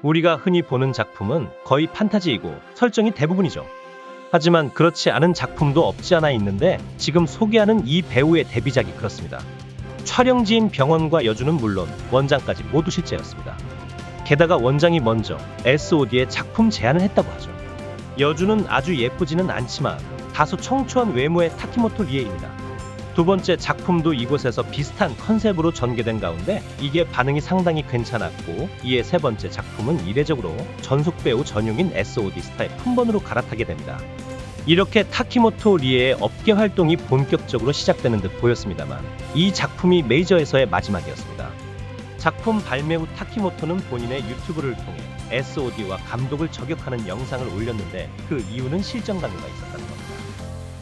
우리가 흔히 보는 작품은 거의 판타지이고 설정이 대부분이죠. 하지만 그렇지 않은 작품도 없지 않아 있는데 지금 소개하는 이 배우의 데뷔작이 그렇습니다. 촬영지인 병원과 여주는 물론 원장까지 모두 실제였습니다. 게다가 원장이 먼저 SOD에 작품 제안을 했다고 하죠. 여주는 아주 예쁘지는 않지만 다소 청초한 외모의 타키모토 리에입니다. 두 번째 작품도 이곳에서 비슷한 컨셉으로 전개된 가운데 이게 반응이 상당히 괜찮았고, 이에 세 번째 작품은 이례적으로 전속 배우 전용인 SOD 스타의 품번으로 갈아타게 됩니다. 이렇게 타키모토 리에의 업계 활동이 본격적으로 시작되는 듯 보였습니다만 이 작품이 메이저에서의 마지막이었습니다. 작품 발매 후 타키모토는 본인의 유튜브를 통해 SOD와 감독을 저격하는 영상을 올렸는데 그 이유는 실정 강요가 있었다는 겁니다.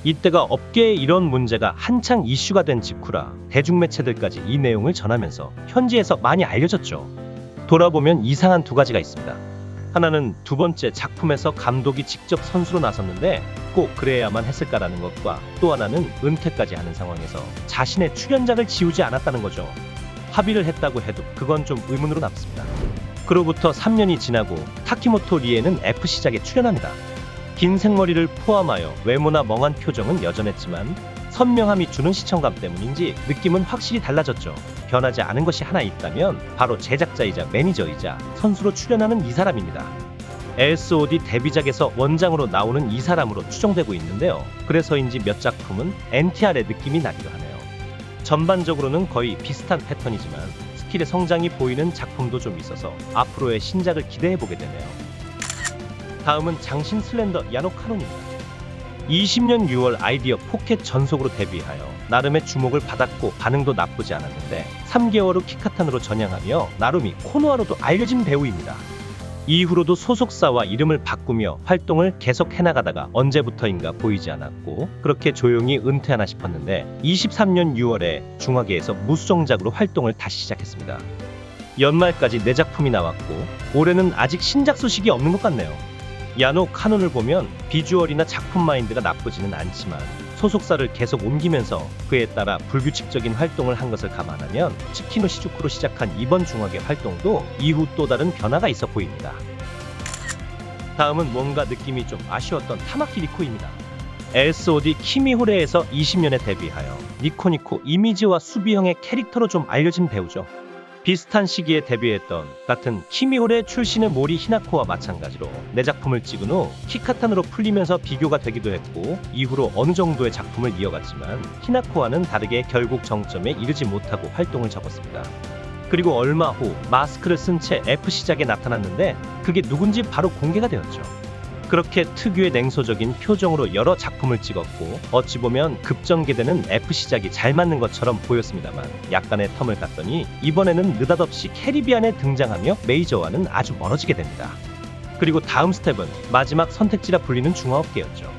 이때가 업계에 이런 문제가 한창 이슈가 된 직후라 대중매체들까지 이 내용을 전하면서 현지에서 많이 알려졌죠. 돌아보면 이상한 두 가지가 있습니다. 하나는 두 번째 작품에서 감독이 직접 선수로 나섰는데 꼭 그래야만 했을까라는 것과, 또 하나는 은퇴까지 하는 상황에서 자신의 출연작을 지우지 않았다는 거죠. 합의를 했다고 해도 그건 좀 의문으로 남습니다. 그로부터 3년이 지나고 타키모토 리에는 FC작에 출연합니다. 긴 생머리를 포함하여 외모나 멍한 표정은 여전했지만 선명함이 주는 시청감 때문인지 느낌은 확실히 달라졌죠. 변하지 않은 것이 하나 있다면 바로 제작자이자 매니저이자 선수로 출연하는 이 사람입니다. SOD 데뷔작에서 원장으로 나오는 이 사람으로 추정되고 있는데요. 그래서인지 몇 작품은 NTR의 느낌이 나기도 하네요. 전반적으로는 거의 비슷한 패턴이지만 스킬의 성장이 보이는 작품도 좀 있어서 앞으로의 신작을 기대해보게 되네요. 다음은 장신 슬렌더 야노 카논입니다. 20년 6월 아이디어 포켓 전속으로 데뷔하여 나름의 주목을 받았고 반응도 나쁘지 않았는데 3개월 후 키카탄으로 전향하며 나름이 코노하로도 알려진 배우입니다. 이후로도 소속사와 이름을 바꾸며 활동을 계속 해나가다가 언제부터인가 보이지 않았고 그렇게 조용히 은퇴하나 싶었는데 23년 6월에 중화계에서 무수정작으로 활동을 다시 시작했습니다. 연말까지 4작품이 나왔고 올해는 아직 신작 소식이 없는 것 같네요. 야노 카논을 보면 비주얼이나 작품 마인드가 나쁘지는 않지만 소속사를 계속 옮기면서 그에 따라 불규칙적인 활동을 한 것을 감안하면 치키노 시주쿠로 시작한 이번 중화계 활동도 이후 또 다른 변화가 있어 보입니다. 다음은 뭔가 느낌이 좀 아쉬웠던 타마키 니코입니다. SOD 키미호레에서 20년에 데뷔하여 니코니코 이미지와 수비형의 캐릭터로 좀 알려진 배우죠. 비슷한 시기에 데뷔했던 같은 키미호레 출신의 모리 히나코와 마찬가지로 4작품을 찍은 후 키카탄으로 풀리면서 비교가 되기도 했고 이후로 어느 정도의 작품을 이어갔지만 히나코와는 다르게 결국 정점에 이르지 못하고 활동을 접었습니다. 그리고 얼마 후 마스크를 쓴 채 FC작에 나타났는데 그게 누군지 바로 공개가 되었죠. 그렇게 특유의 냉소적인 표정으로 여러 작품을 찍었고 어찌 보면 급전개되는 FC작이 잘 맞는 것처럼 보였습니다만 약간의 텀을 갔더니 이번에는 느닷없이 캐리비안에 등장하며 메이저와는 아주 멀어지게 됩니다. 그리고 다음 스텝은 마지막 선택지라 불리는 중화업계였죠.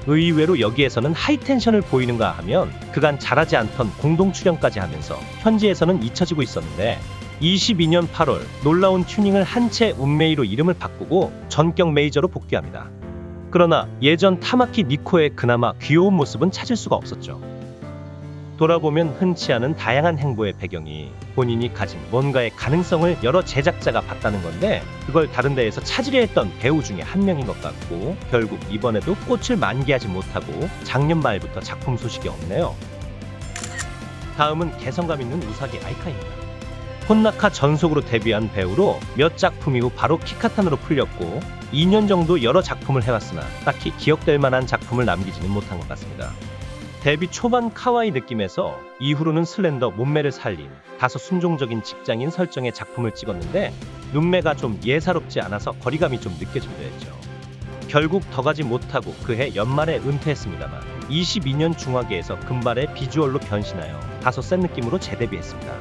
의외로 여기에서는 하이텐션을 보이는가 하면 그간 잘하지 않던 공동 출연까지 하면서 현지에서는 잊혀지고 있었는데 22년 8월 놀라운 튜닝을 한 채 운메이로 이름을 바꾸고 전격 메이저로 복귀합니다. 그러나 예전 타마키 니코의 그나마 귀여운 모습은 찾을 수가 없었죠. 돌아보면 흔치 않은 다양한 행보의 배경이 본인이 가진 뭔가의 가능성을 여러 제작자가 봤다는 건데 그걸 다른 데에서 찾으려 했던 배우 중에 한 명인 것 같고 결국 이번에도 꽃을 만개하지 못하고 작년 말부터 작품 소식이 없네요. 다음은 개성감 있는 우사기 아이카입니다. 혼나카 전속으로 데뷔한 배우로 몇 작품 이후 바로 키카탄으로 풀렸고 2년 정도 여러 작품을 해왔으나 딱히 기억될 만한 작품을 남기지는 못한 것 같습니다. 데뷔 초반 카와이 느낌에서 이후로는 슬렌더 몸매를 살린 다소 순종적인 직장인 설정의 작품을 찍었는데 눈매가 좀 예사롭지 않아서 거리감이 좀 느껴지기도 했죠. 결국 더 가지 못하고 그해 연말에 은퇴했습니다만 22년 중화계에서 금발의 비주얼로 변신하여 다소 센 느낌으로 재데뷔했습니다.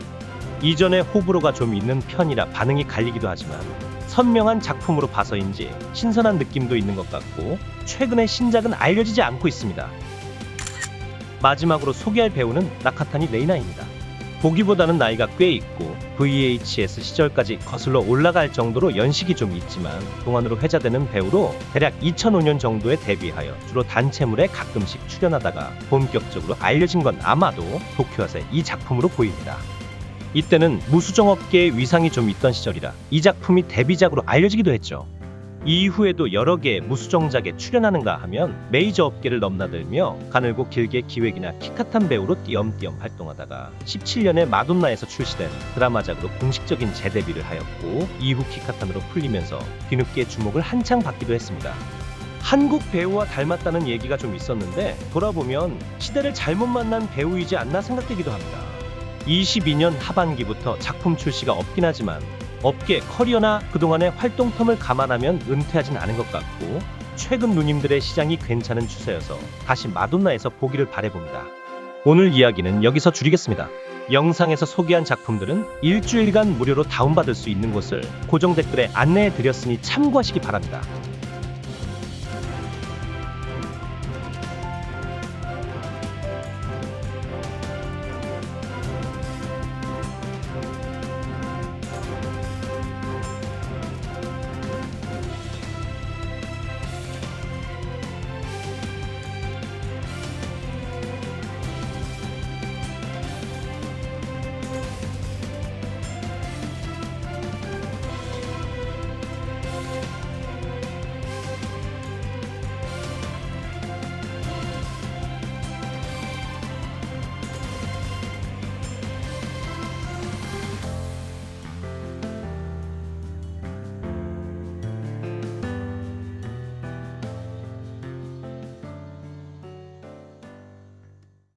이전에 호불호가 좀 있는 편이라 반응이 갈리기도 하지만 선명한 작품으로 봐서인지 신선한 느낌도 있는 것 같고 최근의 신작은 알려지지 않고 있습니다. 마지막으로 소개할 배우는 나카타니 레이나입니다. 보기보다는 나이가 꽤 있고 VHS 시절까지 거슬러 올라갈 정도로 연식이 좀 있지만 동안으로 회자되는 배우로 대략 2005년 정도에 데뷔하여 주로 단체물에 가끔씩 출연하다가 본격적으로 알려진 건 아마도 도쿄아세 이 작품으로 보입니다. 이때는 무수정업계의 위상이 좀 있던 시절이라 이 작품이 데뷔작으로 알려지기도 했죠. 이후에도 여러 개의 무수정작에 출연하는가 하면 메이저 업계를 넘나들며 가늘고 길게 기획이나 키카탄 배우로 띄엄띄엄 활동하다가 17년에 마돈나에서 출시된 드라마작으로 공식적인 재데뷔를 하였고 이후 키카탄으로 풀리면서 뒤늦게 주목을 한창 받기도 했습니다. 한국 배우와 닮았다는 얘기가 좀 있었는데 돌아보면 시대를 잘못 만난 배우이지 않나 생각되기도 합니다. 22년 하반기부터 작품 출시가 없긴 하지만 업계 커리어나 그동안의 활동 텀을 감안하면 은퇴하진 않은 것 같고 최근 누님들의 시장이 괜찮은 추세여서 다시 마돈나에서 보기를 바라봅니다. 오늘 이야기는 여기서 줄이겠습니다. 영상에서 소개한 작품들은 일주일간 무료로 다운받을 수 있는 곳을 고정 댓글에 안내해 드렸으니 참고하시기 바랍니다.